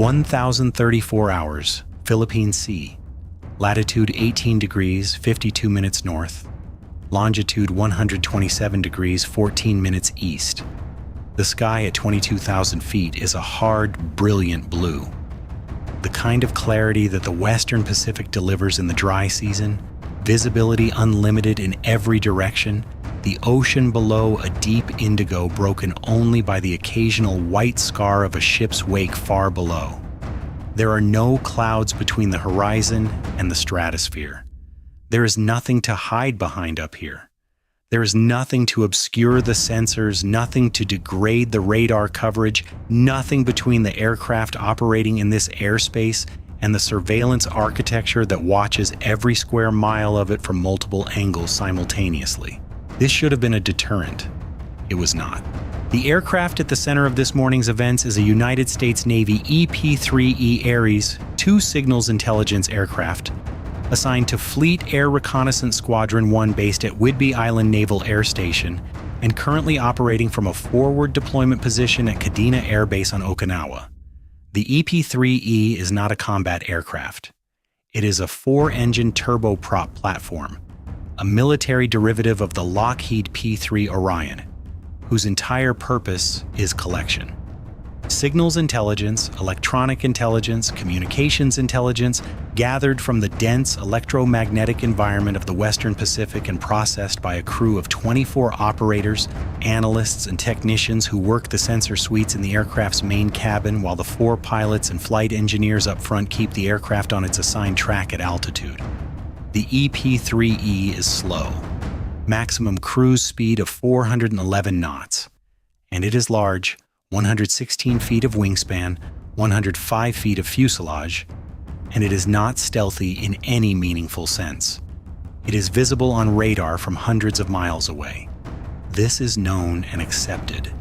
1,034 hours, Philippine Sea, latitude 18 degrees 52 minutes north, longitude 127 degrees 14 minutes east. The sky at 22,000 feet is a hard, brilliant blue. The kind of clarity that the Western Pacific delivers in the dry season, visibility unlimited in every direction, the ocean below a deep indigo broken only by the occasional white scar of a ship's wake far below. There are no clouds between the horizon and the stratosphere. There is nothing to hide behind up here. There is nothing to obscure the sensors, nothing to degrade the radar coverage, nothing between the aircraft operating in this airspace and the surveillance architecture that watches every square mile of it from multiple angles simultaneously. This should have been a deterrent. It was not. The aircraft at the center of this morning's events is a United States Navy EP-3E Aries 2 signals intelligence aircraft assigned to Fleet Air Reconnaissance Squadron 1 based at Whidbey Island Naval Air Station and currently operating from a forward deployment position at Kadena Air Base on Okinawa. The EP-3E is not a combat aircraft. It is a 4-engine turboprop platform, a military derivative of the Lockheed P-3 Orion, whose entire purpose is collection. Signals intelligence, electronic intelligence, communications intelligence, gathered from the dense electromagnetic environment of the Western Pacific and processed by a crew of 24 operators, analysts, and technicians who work the sensor suites in the aircraft's main cabin while the 4 pilots and flight engineers up front keep the aircraft on its assigned track at altitude. The EP-3E is slow, maximum cruise speed of 411 knots, and it is large, 116 feet of wingspan, 105 feet of fuselage, and it is not stealthy in any meaningful sense. It is visible on radar from hundreds of miles away. This is known and accepted.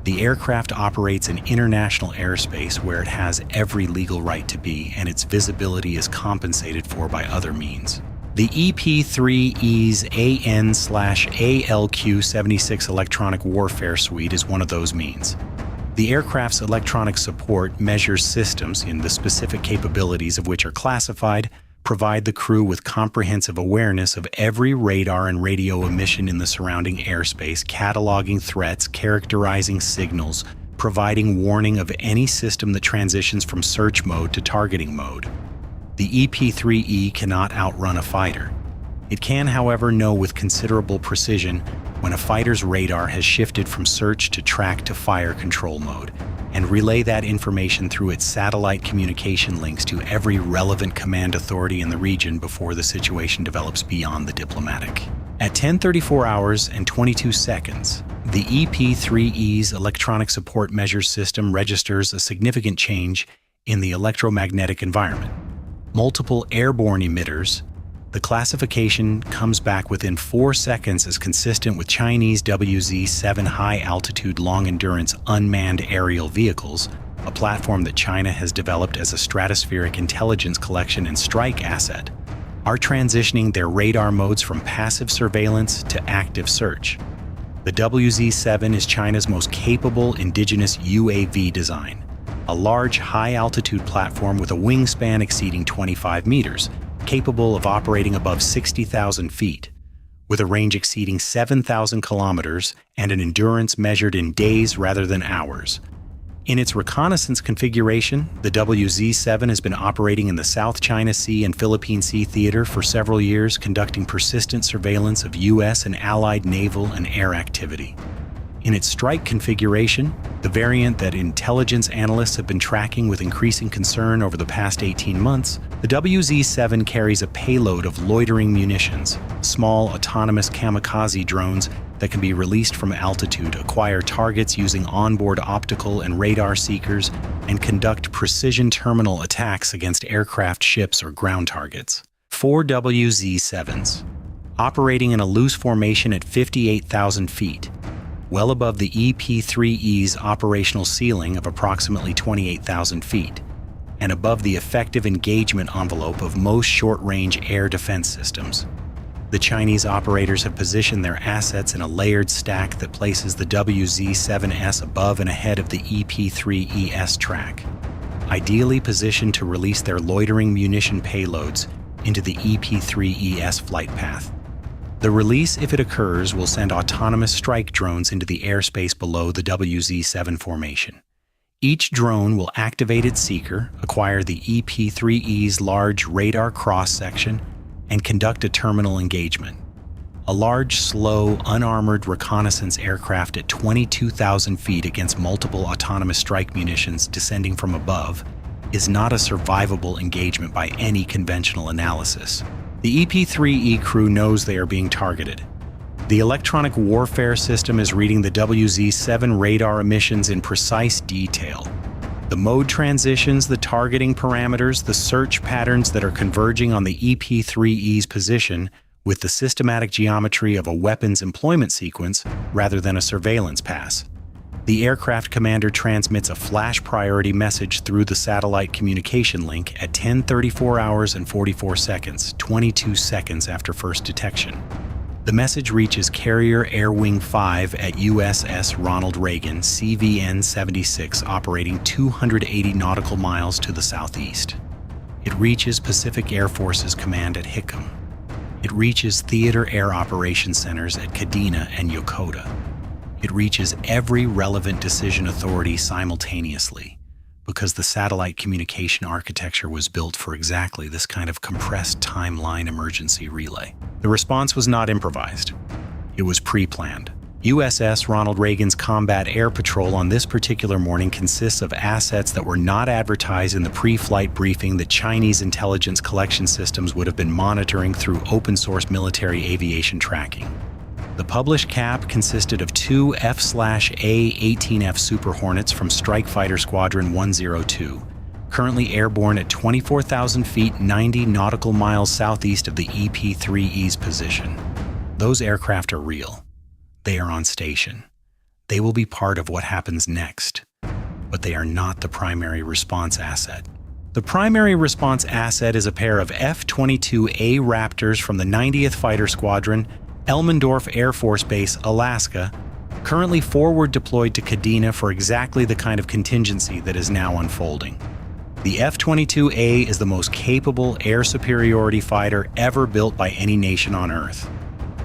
The aircraft operates in international airspace where it has every legal right to be, and its visibility is compensated for by other means. The EP-3E's AN/ALQ-76 electronic warfare suite is one of those means. The aircraft's electronic support measures systems in the specific capabilities of which are classified, provide the crew with comprehensive awareness of every radar and radio emission in the surrounding airspace, cataloging threats, characterizing signals, providing warning of any system that transitions from search mode to targeting mode. The EP-3E cannot outrun a fighter. It can, however, know with considerable precision when a fighter's radar has shifted from search to track to fire control mode, and relay that information through its satellite communication links to every relevant command authority in the region before the situation develops beyond the diplomatic. At 10:34 hours and 22 seconds, the EP-3E's electronic support measures system registers a significant change in the electromagnetic environment. Multiple airborne emitters. The classification comes back within 4 seconds as consistent with Chinese WZ-7 high-altitude long-endurance unmanned aerial vehicles, a platform that China has developed as a stratospheric intelligence collection and strike asset, are transitioning their radar modes from passive surveillance to active search. The WZ-7 is China's most capable indigenous UAV design, a large high-altitude platform with a wingspan exceeding 25 meters, capable of operating above 60,000 feet, with a range exceeding 7,000 kilometers and an endurance measured in days rather than hours. In its reconnaissance configuration, the WZ-7 has been operating in the South China Sea and Philippine Sea theater for several years, conducting persistent surveillance of U.S. and allied naval and air activity. In its strike configuration, the variant that intelligence analysts have been tracking with increasing concern over the past 18 months, the WZ-7 carries a payload of loitering munitions, small autonomous kamikaze drones that can be released from altitude, acquire targets using onboard optical and radar seekers, and conduct precision terminal attacks against aircraft, ships, or ground targets. 4 WZ-7s, operating in a loose formation at 58,000 feet, well above the EP-3E's operational ceiling of approximately 28,000 feet, and above the effective engagement envelope of most short-range air defense systems. The Chinese operators have positioned their assets in a layered stack that places the WZ-7S above and ahead of the EP-3ES track. ideally positioned to release their loitering munition payloads into the EP-3ES flight path. The release, if it occurs, will send autonomous strike drones into the airspace below the WZ-7 formation. Each drone will activate its seeker, acquire the EP-3E's large radar cross-section, and conduct a terminal engagement. A large, slow, unarmored reconnaissance aircraft at 22,000 feet against multiple autonomous strike munitions descending from above is not a survivable engagement by any conventional analysis. The EP-3E crew knows they are being targeted. The electronic warfare system is reading the WZ-7 radar emissions in precise detail. The mode transitions, the targeting parameters, the search patterns that are converging on the EP-3E's position with the systematic geometry of a weapons employment sequence rather than a surveillance pass. The aircraft commander transmits a flash priority message through the satellite communication link at 10:34 hours and 44 seconds, 22 seconds after first detection. The message reaches Carrier Air Wing 5 at USS Ronald Reagan, CVN-76, operating 280 nautical miles to the southeast. It reaches Pacific Air Forces Command at Hickam. It reaches Theater Air Operations Centers at Kadena and Yokota. It reaches every relevant decision authority simultaneously, because the satellite communication architecture was built for exactly this kind of compressed timeline emergency relay. The response was not improvised. It was pre-planned. USS Ronald Reagan's Combat Air Patrol on this particular morning consists of assets that were not advertised in the pre-flight briefing that Chinese intelligence collection systems would have been monitoring through open-source military aviation tracking. The published CAP consisted of 2 F/A-18F Super Hornets from Strike Fighter Squadron 102, currently airborne at 24,000 feet 90 nautical miles southeast of the EP-3E's position. Those aircraft are real. They are on station. They will be part of what happens next, but they are not the primary response asset. The primary response asset is a pair of F-22A Raptors from the 90th Fighter Squadron, Elmendorf Air Force Base, Alaska, currently forward deployed to Kadena for exactly the kind of contingency that is now unfolding. The F-22A is the most capable air superiority fighter ever built by any nation on Earth.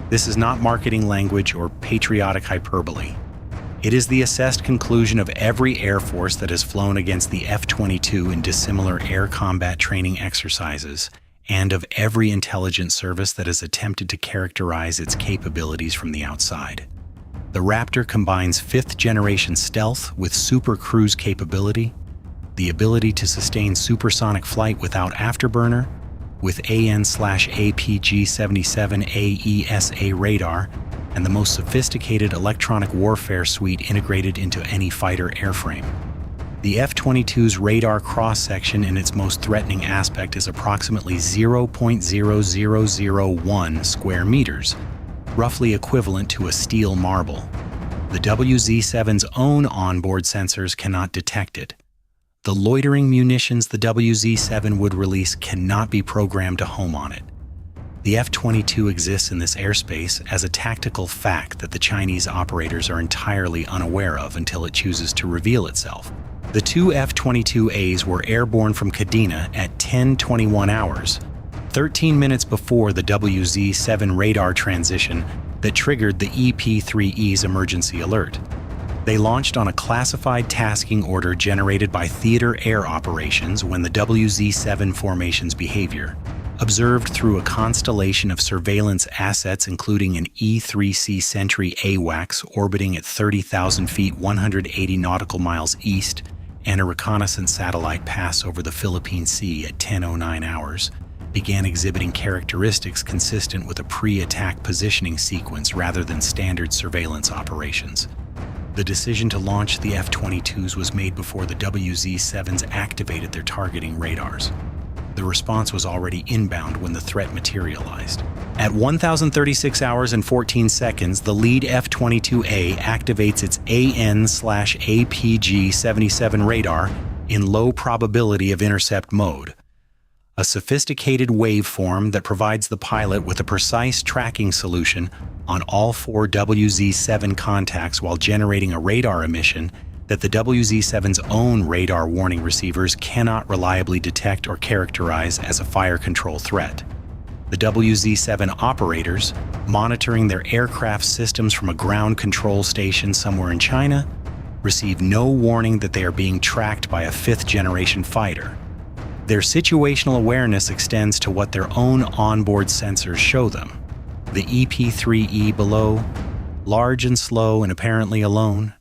This is not marketing language or patriotic hyperbole. It is the assessed conclusion of every Air Force that has flown against the F-22 in dissimilar air combat training exercises, and of every intelligence service that has attempted to characterize its capabilities from the outside. The Raptor combines fifth-generation stealth with super cruise capability, the ability to sustain supersonic flight without afterburner, with AN/APG-77 AESA radar, and the most sophisticated electronic warfare suite integrated into any fighter airframe. The F-22's radar cross-section in its most threatening aspect is approximately 0.0001 square meters, roughly equivalent to a steel marble. The WZ-7's own onboard sensors cannot detect it. The loitering munitions the WZ-7 would release cannot be programmed to home on it. The F-22 exists in this airspace as a tactical fact that the Chinese operators are entirely unaware of until it chooses to reveal itself. The 2 F-22As were airborne from Kadena at 10:21 hours, 13 minutes before the WZ-7 radar transition that triggered the EP-3E's emergency alert. They launched on a classified tasking order generated by Theater Air Operations when the WZ-7 formation's behavior, observed through a constellation of surveillance assets including an E-3C Sentry AWACS orbiting at 30,000 feet 180 nautical miles east, and a reconnaissance satellite pass over the Philippine Sea at 10:09 hours, began exhibiting characteristics consistent with a pre-attack positioning sequence rather than standard surveillance operations. The decision to launch the F-22s was made before the WZ-7s activated their targeting radars. The response was already inbound when the threat materialized. At 1,036 hours and 14 seconds, the lead F-22A activates its AN/APG-77 radar in low probability-of-intercept mode, a sophisticated waveform that provides the pilot with a precise tracking solution on all 4 WZ-7 contacts while generating a radar emission that the WZ-7's own radar warning receivers cannot reliably detect or characterize as a fire control threat. The WZ-7 operators, monitoring their aircraft systems from a ground control station somewhere in China, receive no warning that they are being tracked by a fifth-generation fighter. Their situational awareness extends to what their own onboard sensors show them. The EP-3E below, large and slow and apparently alone.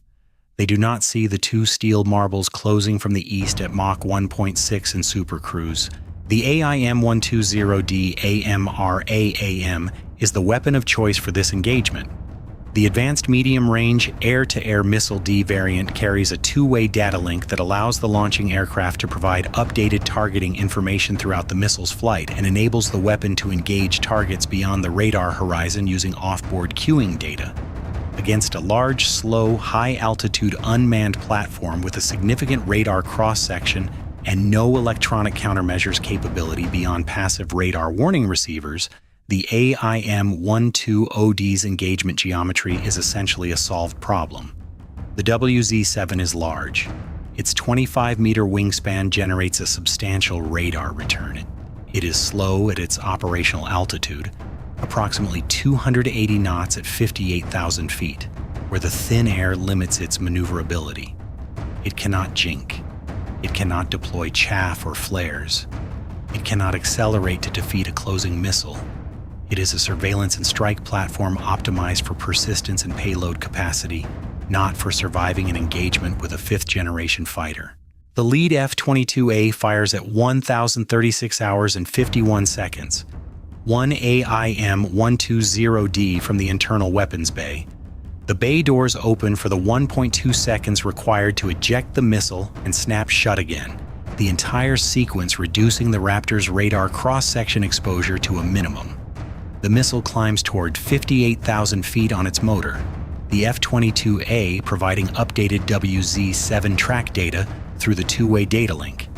They do not see the two steel marbles closing from the east at Mach 1.6 in supercruise. The AIM-120D AMRAAM is the weapon of choice for this engagement. The advanced medium-range air-to-air missile D variant carries a two-way data link that allows the launching aircraft to provide updated targeting information throughout the missile's flight and enables the weapon to engage targets beyond the radar horizon using off-board cueing data. Against a large, slow, high-altitude unmanned platform with a significant radar cross-section and no electronic countermeasures capability beyond passive radar warning receivers, the AIM-120D's engagement geometry is essentially a solved problem. The WZ-7 is large. Its 25-meter wingspan generates a substantial radar return. It is slow at its operational altitude, approximately 280 knots at 58,000 feet, where the thin air limits its maneuverability. It cannot jink. It cannot deploy chaff or flares. It cannot accelerate to defeat a closing missile. It is a surveillance and strike platform optimized for persistence and payload capacity, not for surviving an engagement with a fifth-generation fighter. The lead F-22A fires at 1,036 hours and 51 seconds, one AIM-120D from the internal weapons bay. The bay doors open for the 1.2 seconds required to eject the missile and snap shut again, the entire sequence reducing the Raptor's radar cross-section exposure to a minimum. The missile climbs toward 58,000 feet on its motor, the F-22A providing updated WZ-7 track data through the two-way data link.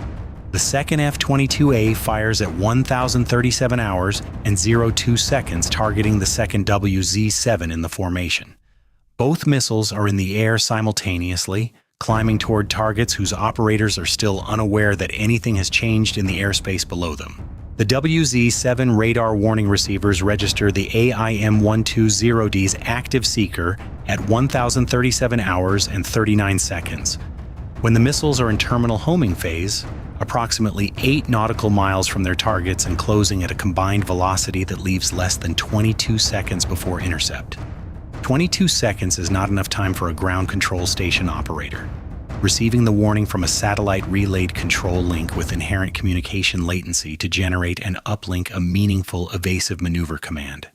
The second F-22A fires at 1,037 hours and 02 seconds, targeting the second WZ-7 in the formation. Both missiles are in the air simultaneously, climbing toward targets whose operators are still unaware that anything has changed in the airspace below them. The WZ-7 radar warning receivers register the AIM-120D's active seeker at 1,037 hours and 39 seconds. When the missiles are in terminal homing phase, approximately 8 nautical miles from their targets and closing at a combined velocity that leaves less than 22 seconds before intercept. 22 seconds is not enough time for a ground control station operator, receiving the warning from a satellite relayed control link with inherent communication latency to generate and uplink a meaningful evasive maneuver command.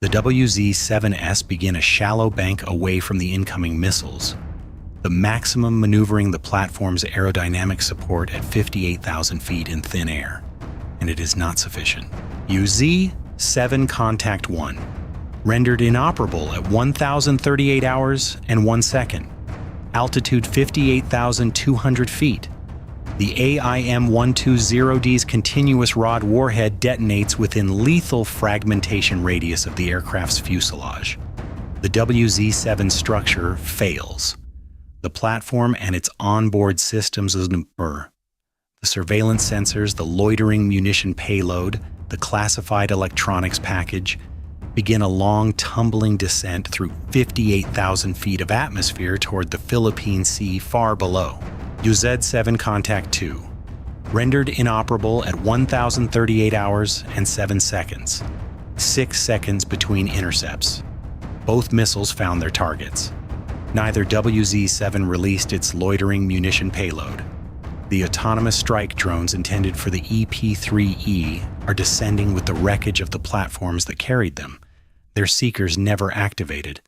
The WZ-7s begin a shallow bank away from the incoming missiles, the maximum maneuvering the platform's aerodynamic support at 58,000 feet in thin air, and it is not sufficient. WZ-7 Contact 1, rendered inoperable at 1,038 hours and 1 second. Altitude 58,200 feet. The AIM-120D's continuous rod warhead detonates within lethal fragmentation radius of the aircraft's fuselage. The WZ-7 structure fails. The platform and its onboard systems the surveillance sensors, the loitering munition payload, the classified electronics package, begin a long, tumbling descent through 58,000 feet of atmosphere toward the Philippine Sea far below. WZ-7 Contact 2, rendered inoperable at 1,038 hours and 7 seconds, 6 seconds between intercepts. Both missiles found their targets. Neither WZ-7 released its loitering munition payload. The autonomous strike drones intended for the EP-3E are descending with the wreckage of the platforms that carried them. Their seekers never activated.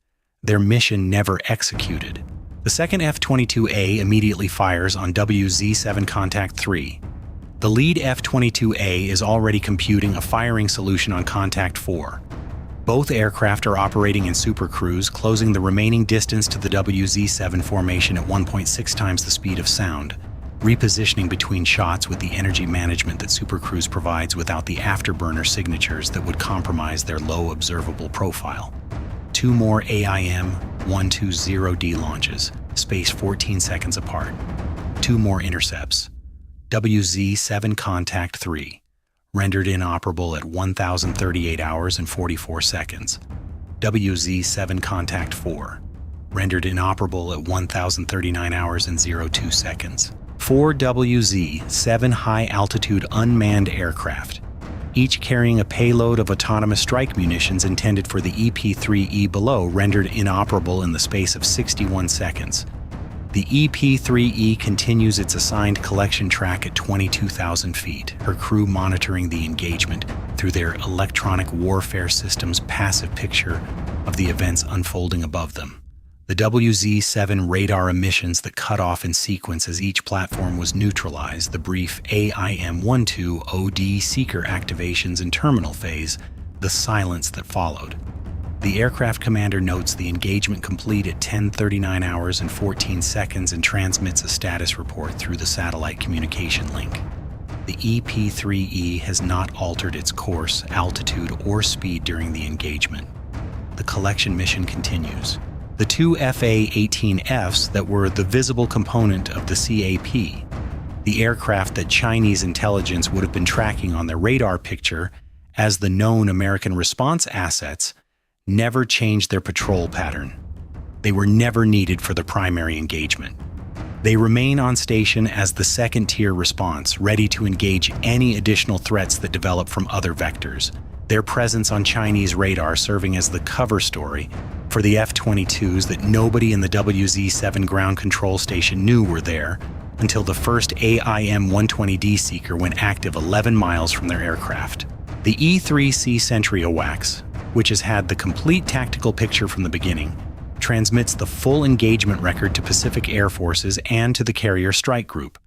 Their mission never executed. The second F-22A immediately fires on WZ-7 Contact 3. The lead F-22A is already computing a firing solution on Contact 4. Both aircraft are operating in supercruise, closing the remaining distance to the WZ-7 formation at 1.6 times the speed of sound, repositioning between shots with the energy management that supercruise provides without the afterburner signatures that would compromise their low observable profile. 2 more AIM-120D launches, spaced 14 seconds apart. 2 more intercepts. WZ-7 Contact 3, rendered inoperable at 1,038 hours and 44 seconds. WZ-7 Contact 4, rendered inoperable at 1,039 hours and 02 seconds. 4 WZ-7 high-altitude unmanned aircraft, each carrying a payload of autonomous strike munitions intended for the EP-3E below, rendered inoperable in the space of 61 seconds. The EP-3E continues its assigned collection track at 22,000 feet, her crew monitoring the engagement through their electronic warfare system's passive picture of the events unfolding above them. The WZ-7 radar emissions that cut off in sequence as each platform was neutralized, the brief AIM-120D seeker activations in terminal phase, the silence that followed. The aircraft commander notes the engagement complete at 10:39 hours and 14 seconds and transmits a status report through the satellite communication link. The EP-3E has not altered its course, altitude, or speed during the engagement. The collection mission continues. The 2 FA-18Fs that were the visible component of the CAP, the aircraft that Chinese intelligence would have been tracking on their radar picture as the known American response assets, never changed their patrol pattern. They were never needed for the primary engagement. They remain on station as the second-tier response, ready to engage any additional threats that develop from other vectors, their presence on Chinese radar serving as the cover story for the F-22s that nobody in the WZ-7 ground control station knew were there until the first AIM-120D seeker went active 11 miles from their aircraft. The E-3C Sentry AWACS, which has had the complete tactical picture from the beginning, transmits the full engagement record to Pacific Air Forces and to the Carrier Strike Group.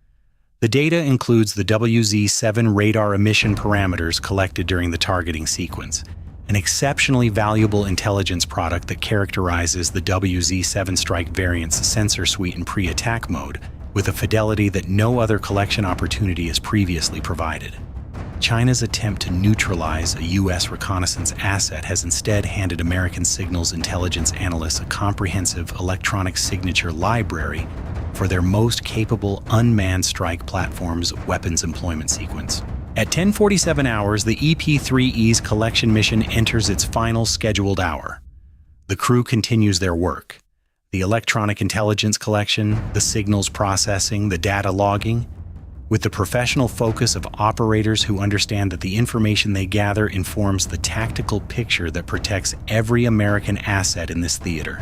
The data includes the WZ-7 radar emission parameters collected during the targeting sequence, an exceptionally valuable intelligence product that characterizes the WZ-7 strike variant's sensor suite in pre-attack mode with a fidelity that no other collection opportunity has previously provided. China's attempt to neutralize a U.S. reconnaissance asset has instead handed American signals intelligence analysts a comprehensive electronic signature library for their most capable unmanned strike platform's weapons employment sequence. At 10:47 hours, the EP-3E's collection mission enters its final scheduled hour. The crew continues their work. The electronic intelligence collection, the signals processing, the data logging, with the professional focus of operators who understand that the information they gather informs the tactical picture that protects every American asset in this theater.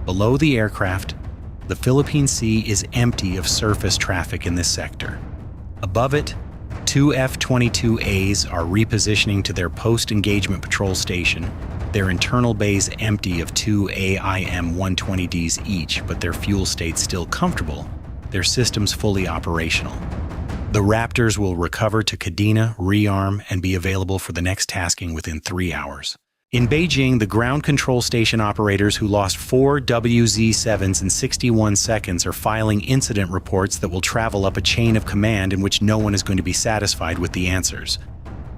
Below the aircraft, the Philippine Sea is empty of surface traffic in this sector. Above it, 2 F-22As are repositioning to their post-engagement patrol station, their internal bays empty of 2 AIM-120Ds each, but their fuel state still comfortable, their systems fully operational. The Raptors will recover to Kadena, rearm, and be available for the next tasking within 3 hours. In Beijing, the ground control station operators who lost 4 WZ-7s in 61 seconds are filing incident reports that will travel up a chain of command in which no one is going to be satisfied with the answers.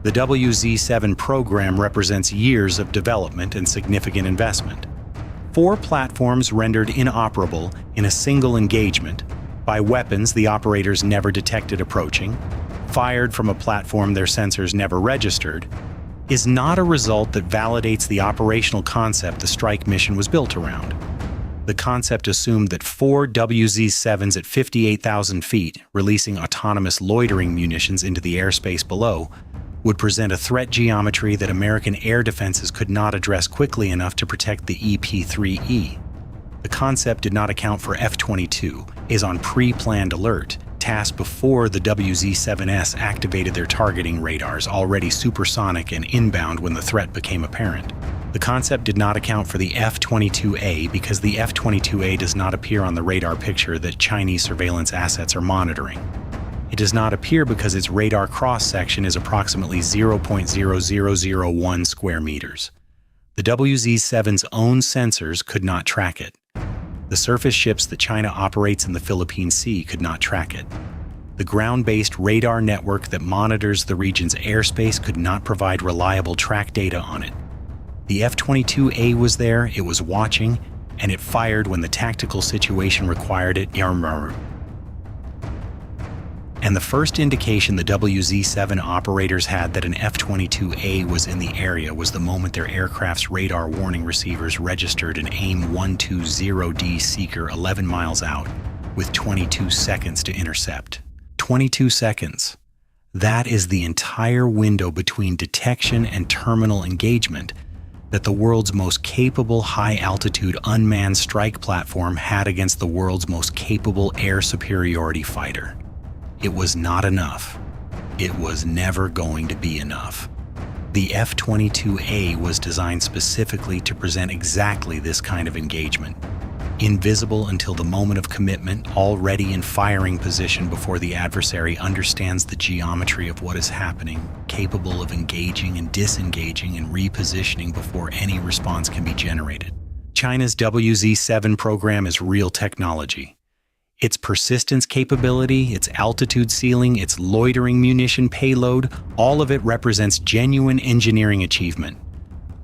The WZ-7 program represents years of development and significant investment. 4 platforms rendered inoperable in a single engagement by weapons the operators never detected approaching, fired from a platform their sensors never registered, is not a result that validates the operational concept the strike mission was built around. The concept assumed that 4 WZ-7s at 58,000 feet, releasing autonomous loitering munitions into the airspace below, would present a threat geometry that American air defenses could not address quickly enough to protect the EP-3E. The concept did not account for F-22, is on pre-planned alert, tasked before the WZ-7S activated their targeting radars, already supersonic and inbound when the threat became apparent. The concept did not account for the F-22A because the F-22A does not appear on the radar picture that Chinese surveillance assets are monitoring. It does not appear because its radar cross-section is approximately 0.0001 square meters. The WZ-7's own sensors could not track it. The surface ships that China operates in the Philippine Sea could not track it. The ground-based radar network that monitors the region's airspace could not provide reliable track data on it. The F-22A was there, it was watching, and it fired when the tactical situation required it. And the first indication the WZ-7 operators had that an F-22A was in the area was the moment their aircraft's radar warning receivers registered an AIM-120D seeker 11 miles out, with 22 seconds to intercept. 22 seconds. That is the entire window between detection and terminal engagement that the world's most capable high-altitude unmanned strike platform had against the world's most capable air superiority fighter. It was not enough. It was never going to be enough. The F-22A was designed specifically to present exactly this kind of engagement. Invisible until the moment of commitment, already in firing position before the adversary understands the geometry of what is happening, capable of engaging and disengaging and repositioning before any response can be generated. China's WZ-7 program is real technology. Its persistence capability, its altitude ceiling, its loitering munition payload, all of it represents genuine engineering achievement.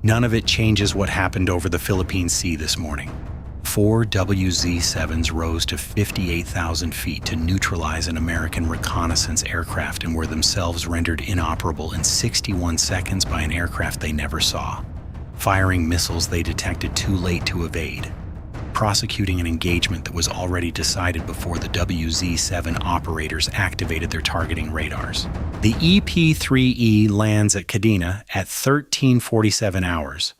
None of it changes what happened over the Philippine Sea this morning. 4 WZ-7s rose to 58,000 feet to neutralize an American reconnaissance aircraft and were themselves rendered inoperable in 61 seconds by an aircraft they never saw, firing missiles they detected too late to evade, prosecuting an engagement that was already decided before the WZ-7 operators activated their targeting radars. The EP-3E lands at Kadena at 13:47 hours.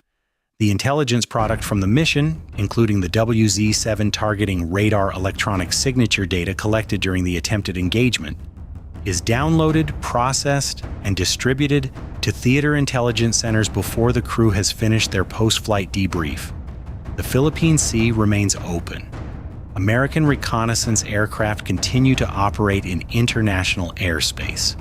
The intelligence product from the mission, including the WZ-7 targeting radar electronic signature data collected during the attempted engagement, is downloaded, processed, and distributed to theater intelligence centers before the crew has finished their post-flight debrief. The Philippine Sea remains open. American reconnaissance aircraft continue to operate in international airspace.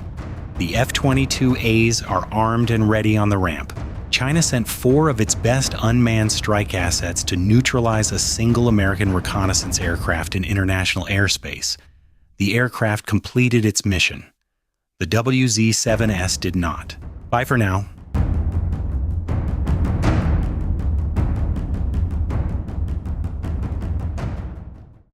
The F-22As are armed and ready on the ramp. China sent 4 of its best unmanned strike assets to neutralize a single American reconnaissance aircraft in international airspace. The aircraft completed its mission. The WZ-7S did not. Bye for now.